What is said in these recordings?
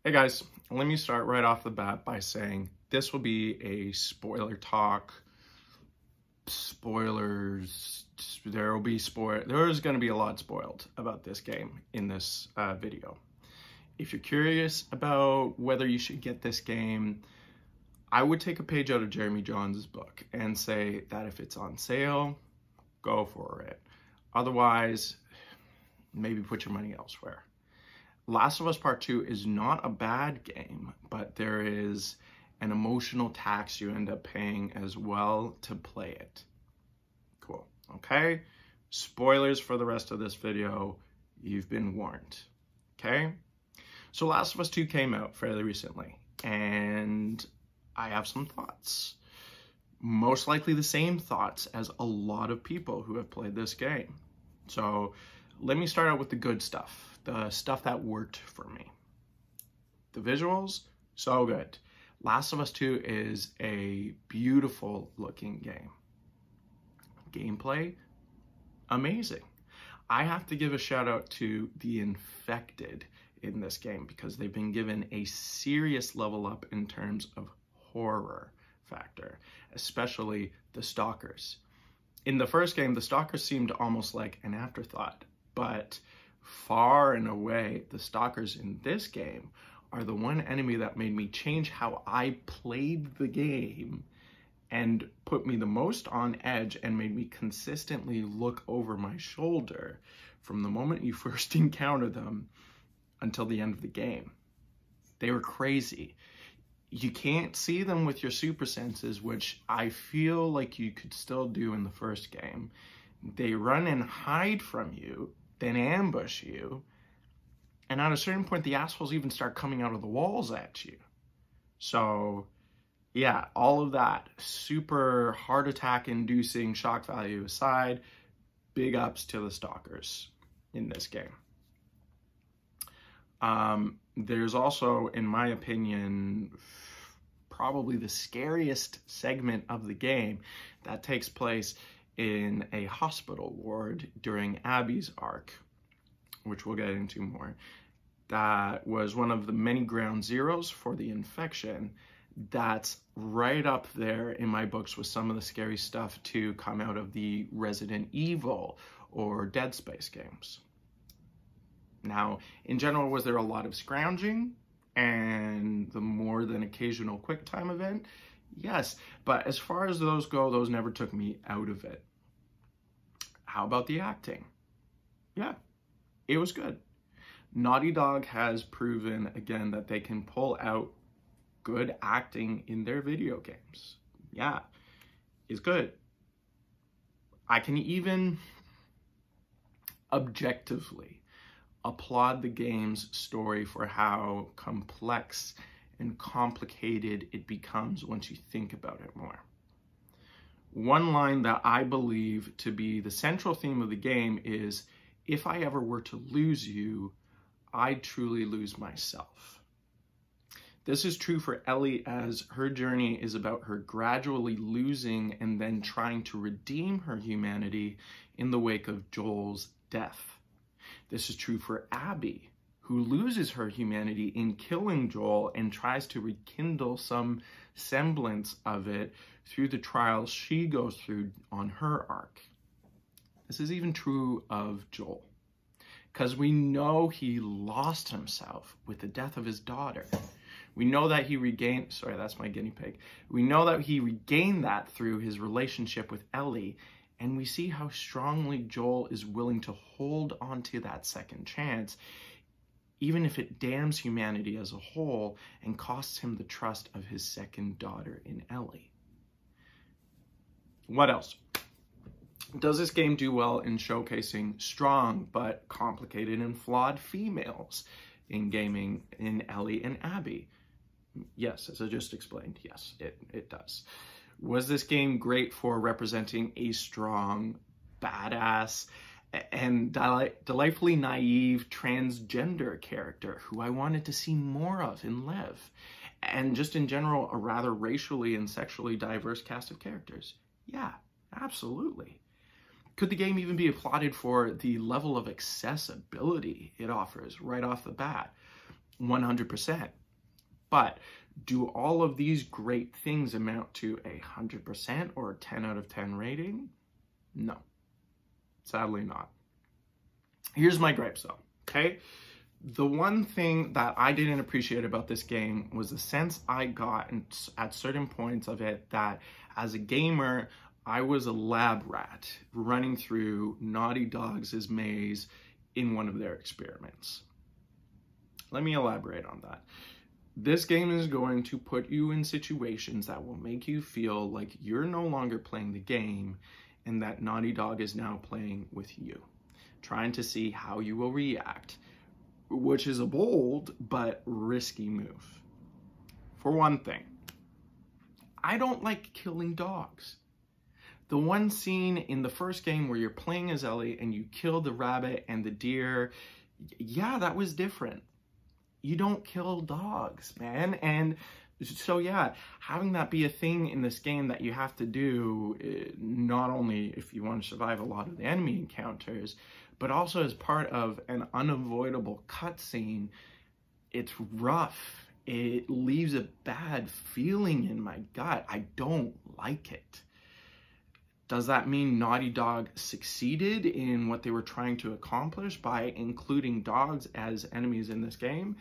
Hey guys, let me start right off the bat by saying this will be a spoiler talk. Spoilers, there's going to be a lot spoiled about this game in this video. If you're curious about whether you should get this game, I would take a page out of Jeremy Johns' book and say that if it's on sale, go for it. Otherwise, maybe put your money elsewhere. Last of Us Part 2 is not a bad game, but there is an emotional tax you end up paying as well to play it. Cool. Okay? Spoilers for the rest of this video. You've been warned. Okay? So Last of Us 2 came out fairly recently, and I have some thoughts. Most likely the same thoughts as a lot of people who have played this game. So let me start out with the good stuff. The stuff that worked for me. The visuals, so good. Last of Us 2 is a beautiful looking game. Gameplay, amazing. I have to give a shout out to the infected in this game because they've been given a serious level up in terms of horror factor, especially the stalkers. In the first game, the stalkers seemed almost like an afterthought, but far and away, the stalkers in this game are the one enemy that made me change how I played the game and put me the most on edge and made me consistently look over my shoulder from the moment you first encounter them until the end of the game. They were crazy. You can't see them with your super senses, which I feel like you could still do in the first game. They run and hide from you, then ambush you, and at a certain point the assholes even start coming out of the walls at you. So yeah, all of that super heart attack inducing shock value aside, big ups to the stalkers in this game. There's also, in my opinion, probably the scariest segment of the game that takes place in a hospital ward during Abby's arc, which we'll get into more. That was one of the many ground zeros for the infection. That's right up there in my books with some of the scary stuff to come out of the Resident Evil or Dead Space games. Now, in general, was there a lot of scrounging and the more than occasional quick time event? Yes, but as far as those go, those never took me out of it. How about the acting? Yeah, it was good. Naughty Dog has proven again that they can pull out good acting in their video games. Yeah, it's good. I can even objectively applaud the game's story for how complex and complicated it becomes once you think about it more. One line that I believe to be the central theme of the game is, if I ever were to lose you, I'd truly lose myself. This is true for Ellie as her journey is about her gradually losing and then trying to redeem her humanity in the wake of Joel's death. This is true for Abby, who loses her humanity in killing Joel and tries to rekindle some semblance of it through the trials she goes through on her arc. This is even true of Joel, because we know he lost himself with the death of his daughter. We know that he regained, sorry, that's my guinea pig. We know that he regained that through his relationship with Ellie, and we see how strongly Joel is willing to hold onto that second chance, even if it damns humanity as a whole and costs him the trust of his second daughter in Ellie. What else? Does this game do well in showcasing strong but complicated and flawed females in gaming in Ellie and Abby? Yes, as I just explained, yes, it does. Was this game great for representing a strong, badass, and delightfully naive transgender character who I wanted to see more of in Lev? And just in general, a rather racially and sexually diverse cast of characters? Yeah, absolutely. Could the game even be applauded for the level of accessibility it offers right off the bat? 100%. But do all of these great things amount to 100% or a 10 out of 10 rating? No, sadly not. Here's my gripes though, okay? The one thing that I didn't appreciate about this game was the sense I got at certain points of it that as a gamer, I was a lab rat running through Naughty Dog's maze in one of their experiments. Let me elaborate on that. This game is going to put you in situations that will make you feel like you're no longer playing the game and that Naughty Dog is now playing with you, trying to see how you will react, which is a bold but risky move. For one thing, I don't like killing dogs. The one scene in the first game where you're playing as Ellie and you kill the rabbit and the deer, yeah, that was different. You don't kill dogs, man. And so yeah, having that be a thing in this game that you have to do, not only if you want to survive a lot of the enemy encounters, but also as part of an unavoidable cutscene, it's rough. It leaves a bad feeling in my gut. I don't like it. Does that mean Naughty Dog succeeded in what they were trying to accomplish by including dogs as enemies in this game?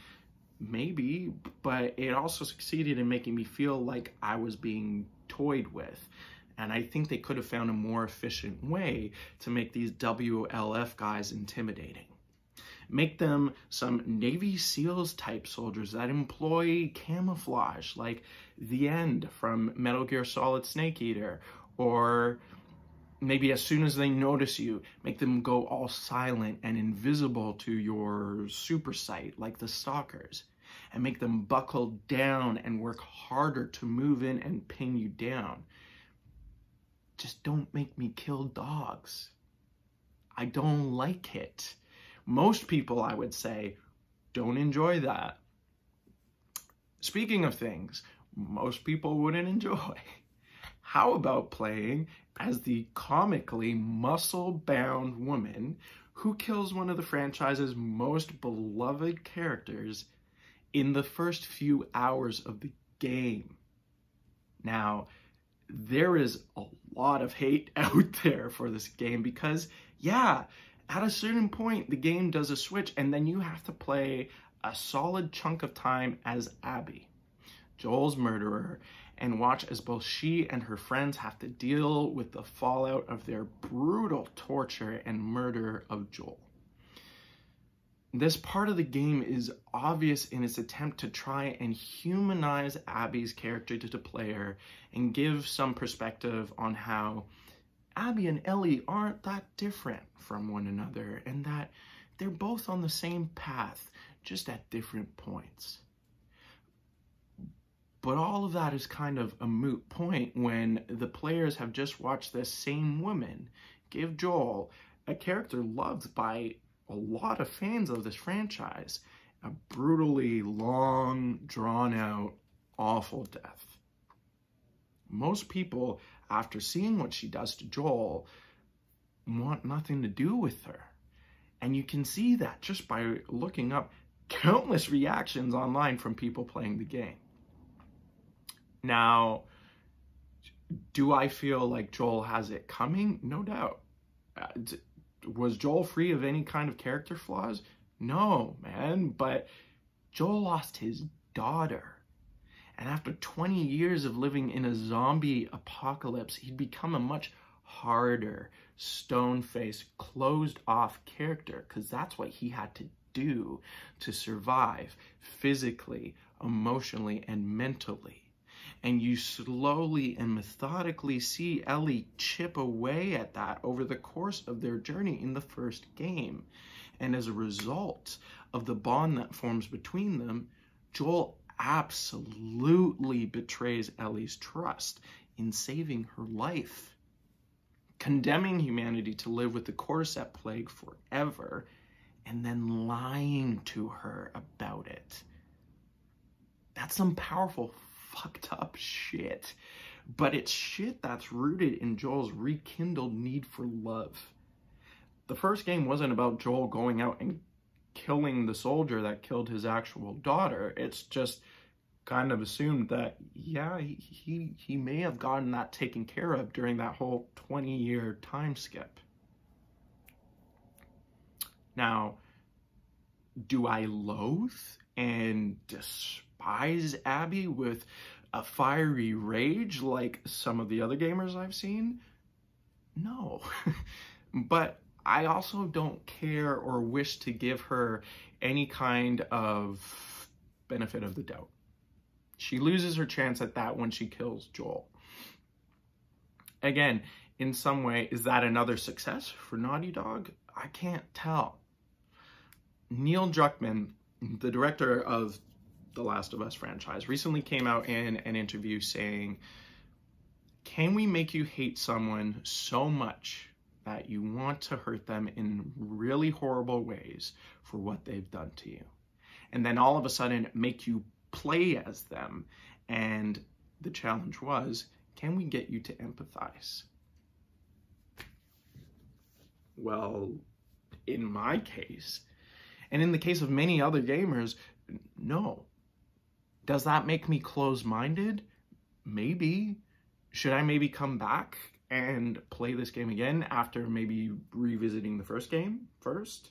Maybe, but it also succeeded in making me feel like I was being toyed with. And I think they could have found a more efficient way to make these WLF guys intimidating. Make them some Navy SEALs type soldiers that employ camouflage, like the End from Metal Gear Solid Snake Eater, or maybe as soon as they notice you, make them go all silent and invisible to your super sight, like the Stalkers, and make them buckle down and work harder to move in and pin you down. Just don't make me kill dogs. I don't like it. Most people, I would say, don't enjoy that. Speaking of things most people wouldn't enjoy, how about playing as the comically muscle-bound woman who kills one of the franchise's most beloved characters in the first few hours of the game? Now, there is a lot of hate out there for this game because, yeah, at a certain point, the game does a switch and then you have to play a solid chunk of time as Abby, Joel's murderer, and watch as both she and her friends have to deal with the fallout of their brutal torture and murder of Joel. This part of the game is obvious in its attempt to try and humanize Abby's character to the player and give some perspective on how Abby and Ellie aren't that different from one another and that they're both on the same path, just at different points. But all of that is kind of a moot point when the players have just watched this same woman give Joel, a character loved by a lot of fans of this franchise, a brutally long, drawn-out, awful death. Most people, after seeing what she does to Joel, want nothing to do with her. And you can see that just by looking up countless reactions online from people playing the game. Now, do I feel like Joel has it coming? No doubt. Was Joel free of any kind of character flaws? No, man, but Joel lost his daughter. And after 20 years of living in a zombie apocalypse, he'd become a much harder, stone-faced, closed-off character, because that's what he had to do to survive physically, emotionally, and mentally. And you slowly and methodically see Ellie chip away at that over the course of their journey in the first game. And as a result of the bond that forms between them, Joel absolutely betrays Ellie's trust in saving her life, condemning humanity to live with the Cordyceps plague forever, and then lying to her about it. That's some powerful fucked up shit, but it's shit that's rooted in Joel's rekindled need for love. The first game wasn't about Joel going out and killing the soldier that killed his actual daughter. It's just kind of assumed that, yeah, he may have gotten that taken care of during that whole 20-year time skip. Now, do I loathe and despise Abby with a fiery rage like some of the other gamers I've seen? No. But I also don't care or wish to give her any kind of benefit of the doubt. She loses her chance at that when she kills Joel. Again, in some way, is that another success for Naughty Dog? I can't tell. Neil Druckmann, the director of the Last of Us franchise, recently came out in an interview saying, "Can we make you hate someone so much that you want to hurt them in really horrible ways for what they've done to you? And then all of a sudden make you play as them?" And the challenge was, can we get you to empathize? Well, in my case, and in the case of many other gamers, no. Does that make me close-minded? Maybe. Should I maybe come back and play this game again after maybe revisiting the first game first?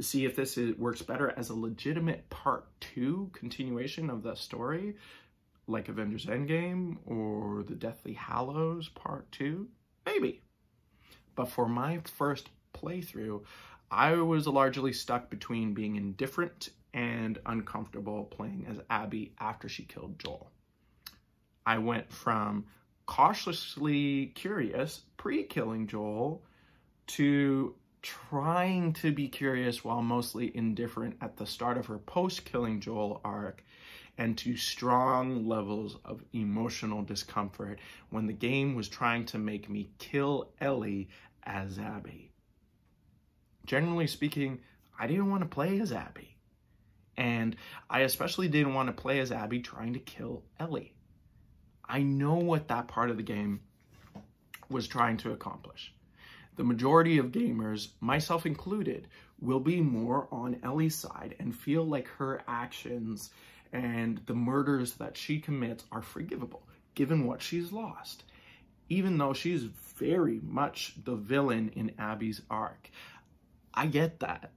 See if this works better as a legitimate part 2 continuation of the story, like Avengers Endgame or the Deathly Hallows part 2? Maybe. But for my first playthrough, I was largely stuck between being indifferent and uncomfortable playing as Abby after she killed Joel. I went from cautiously curious pre-killing Joel to trying to be curious while mostly indifferent at the start of her post-killing Joel arc, and to strong levels of emotional discomfort when the game was trying to make me kill Ellie as Abby. Generally speaking, I didn't want to play as Abby. And I especially didn't want to play as Abby trying to kill Ellie. I know what that part of the game was trying to accomplish. The majority of gamers, myself included, will be more on Ellie's side and feel like her actions and the murders that she commits are forgivable, given what she's lost, even though she's very much the villain in Abby's arc. I get that.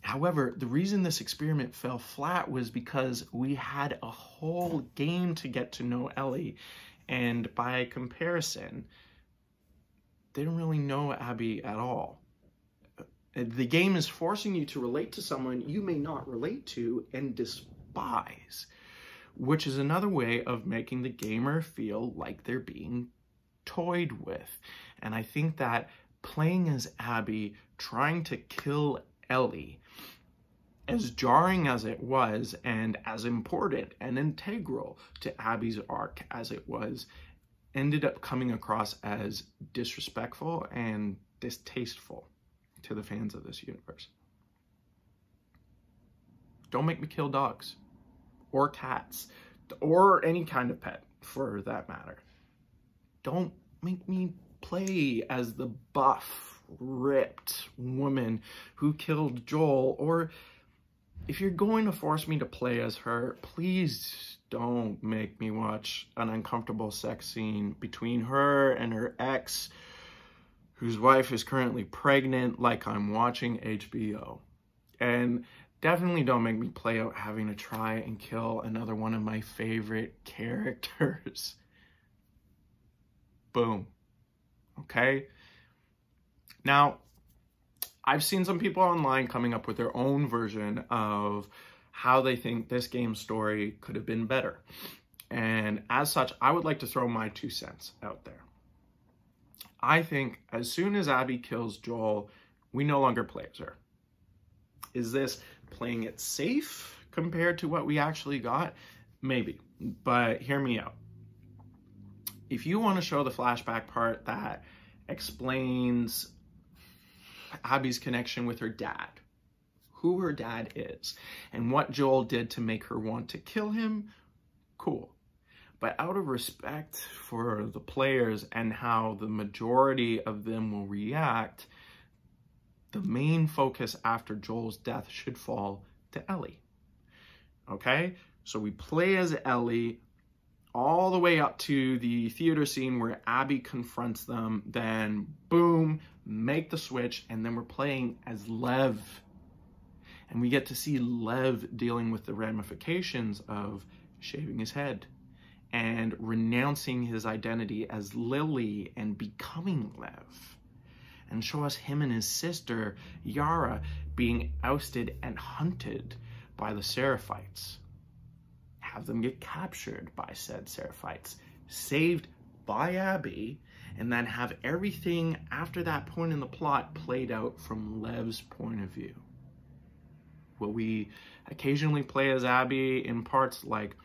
However, the reason this experiment fell flat was because we had a whole game to get to know Ellie, and by comparison, didn't really know Abby at all. The game is forcing you to relate to someone you may not relate to and despise, which is another way of making the gamer feel like they're being toyed with. And I think that playing as Abby, trying to kill Ellie, as jarring as it was and as important and integral to Abby's arc as it was, ended up coming across as disrespectful and distasteful to the fans of this universe. Don't make me kill dogs or cats or any kind of pet for that matter. Don't make me play as the buff, ripped woman who killed Joel, or if you're going to force me to play as her, please don't make me watch an uncomfortable sex scene between her and her ex, whose wife is currently pregnant, like I'm watching HBO. And definitely don't make me play out having to try and kill another one of my favorite characters. Boom. Okay? Now, I've seen some people online coming up with their own version of how they think this game's story could have been better. And as such, I would like to throw my 2 cents out there. I think as soon as Abby kills Joel, we no longer play as her. Is this playing it safe compared to what we actually got? Maybe, but hear me out. If you want to show the flashback part that explains Abby's connection with her dad, who her dad is, and what Joel did to make her want to kill him, cool. But out of respect for the players and how the majority of them will react, the main focus after Joel's death should fall to Ellie. Okay? So we play as Ellie all the way up to the theater scene where Abby confronts them, then boom, make the switch, and then we're playing as Lev. And we get to see Lev dealing with the ramifications of shaving his head and renouncing his identity as Lily and becoming Lev. And show us him and his sister, Yara, being ousted and hunted by the Seraphites. Have them get captured by said Seraphites, saved by Abby, and then have everything after that point in the plot played out from Lev's point of view. Will we occasionally play as Abby in parts like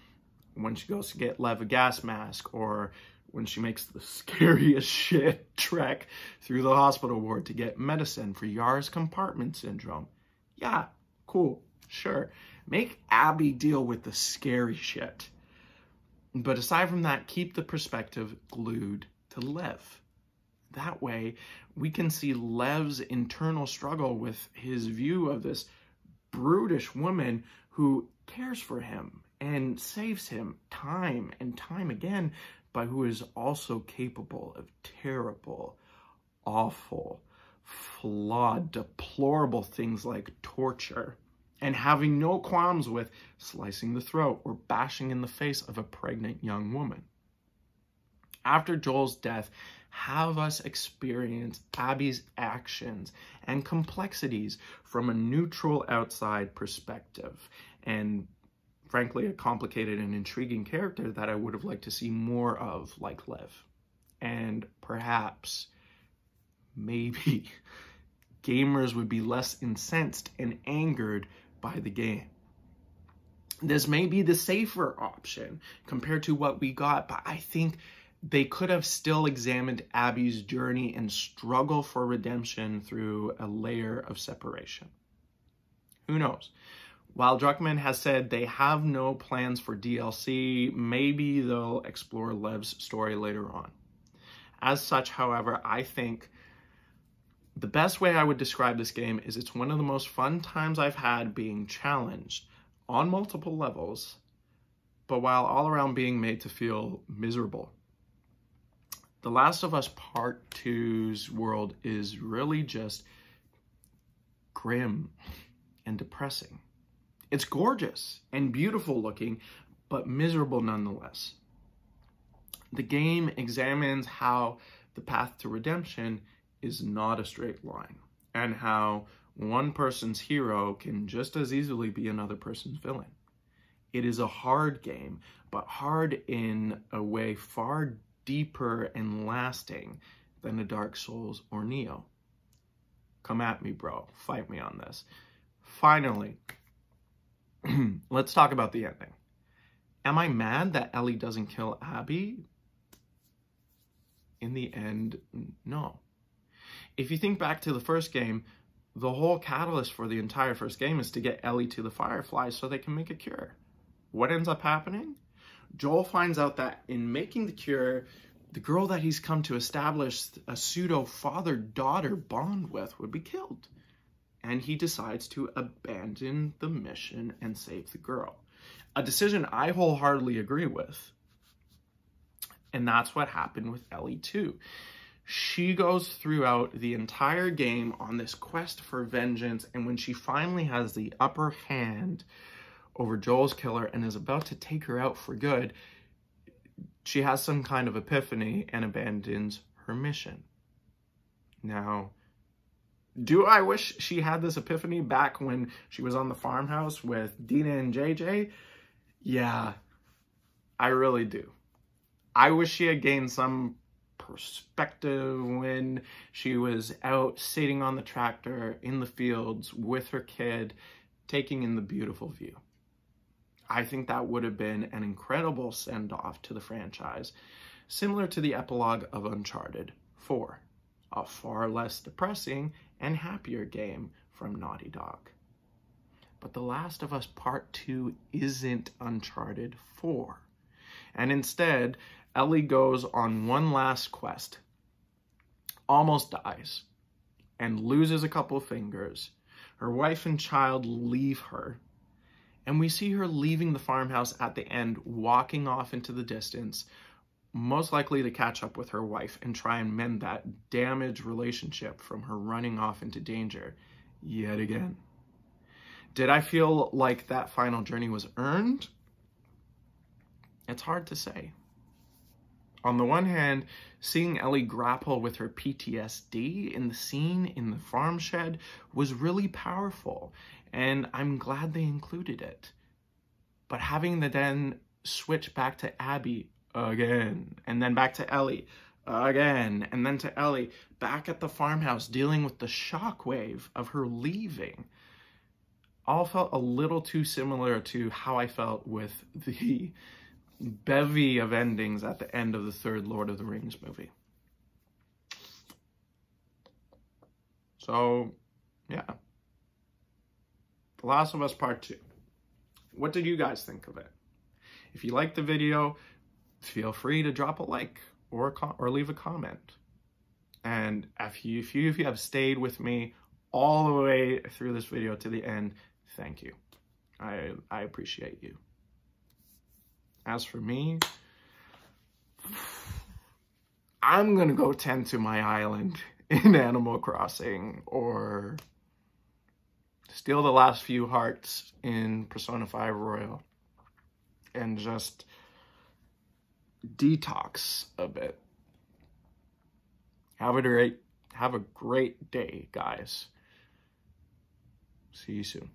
when she goes to get Lev a gas mask, or when she makes the scariest shit trek through the hospital ward to get medicine for Yara's compartment syndrome? Yeah, cool, sure. Make Abby deal with the scary shit. But aside from that, keep the perspective glued to Lev. That way, we can see Lev's internal struggle with his view of this brutish woman who cares for him and saves him time and time again, but who is also capable of terrible, awful, flawed, deplorable things like torture, and having no qualms with slicing the throat or bashing in the face of a pregnant young woman. After Joel's death, have us experience Abby's actions and complexities from a neutral outside perspective, and frankly, a complicated and intriguing character that I would have liked to see more of, like Lev. And perhaps, maybe, gamers would be less incensed and angered by the game. This may be the safer option compared to what we got, but I think they could have still examined Abby's journey and struggle for redemption through a layer of separation. Who knows? While Druckmann has said they have no plans for DLC, maybe they'll explore Lev's story later on. As such, however, I think the best way I would describe this game is it's one of the most fun times I've had being challenged on multiple levels, but while all around being made to feel miserable. The Last of Us Part 2's world is really just grim and depressing. It's gorgeous and beautiful looking, but miserable nonetheless. The game examines how the path to redemption is not a straight line, and how one person's hero can just as easily be another person's villain. It is a hard game, but hard in a way far deeper and lasting than a Dark Souls or Neo. Come at me, bro. Fight me on this. Finally, let's talk about the ending. Am I mad that Ellie doesn't kill Abby? In the end, no. If you think back to the first game, the whole catalyst for the entire first game is to get Ellie to the Fireflies so they can make a cure. What ends up happening? Joel finds out that in making the cure, the girl that he's come to establish a pseudo father-daughter bond with would be killed. And he decides to abandon the mission and save the girl. A decision I wholeheartedly agree with. And that's what happened with Ellie too. She goes throughout the entire game on this quest for vengeance, and when she finally has the upper hand over Joel's killer and is about to take her out for good, she has some kind of epiphany and abandons her mission. Now, do I wish she had this epiphany back when she was on the farmhouse with Dina and JJ? Yeah, I really do. I wish she had gained some perspective when she was out sitting on the tractor in the fields with her kid, taking in the beautiful view. I think that would have been an incredible send-off to the franchise, similar to the epilogue of Uncharted 4, a far less depressing and happier game from Naughty Dog. But The Last of Us Part 2 isn't Uncharted 4, and instead, Ellie goes on one last quest, almost dies, and loses a couple of fingers. Her wife and child leave her, and we see her leaving the farmhouse at the end, walking off into the distance, most likely to catch up with her wife and try and mend that damaged relationship from her running off into danger yet again. Did I feel like that final journey was earned? It's hard to say. On the one hand, seeing Ellie grapple with her PTSD in the scene in the farm shed was really powerful, and I'm glad they included it. But having to then switch back to Abby again, and then back to Ellie again, and then to Ellie back at the farmhouse dealing with the shockwave of her leaving, all felt a little too similar to how I felt with the bevy of endings at the end of the third Lord of the Rings movie. So, yeah. The Last of Us Part 2. What did you guys think of it? If you liked the video, feel free to drop a like or leave a comment. And if you have stayed with me all the way through this video to the end, thank you. I appreciate you. As for me, I'm gonna go tend to my island in Animal Crossing, or steal the last few hearts in Persona 5 Royal and just detox a bit. Have a great day, guys. See you soon.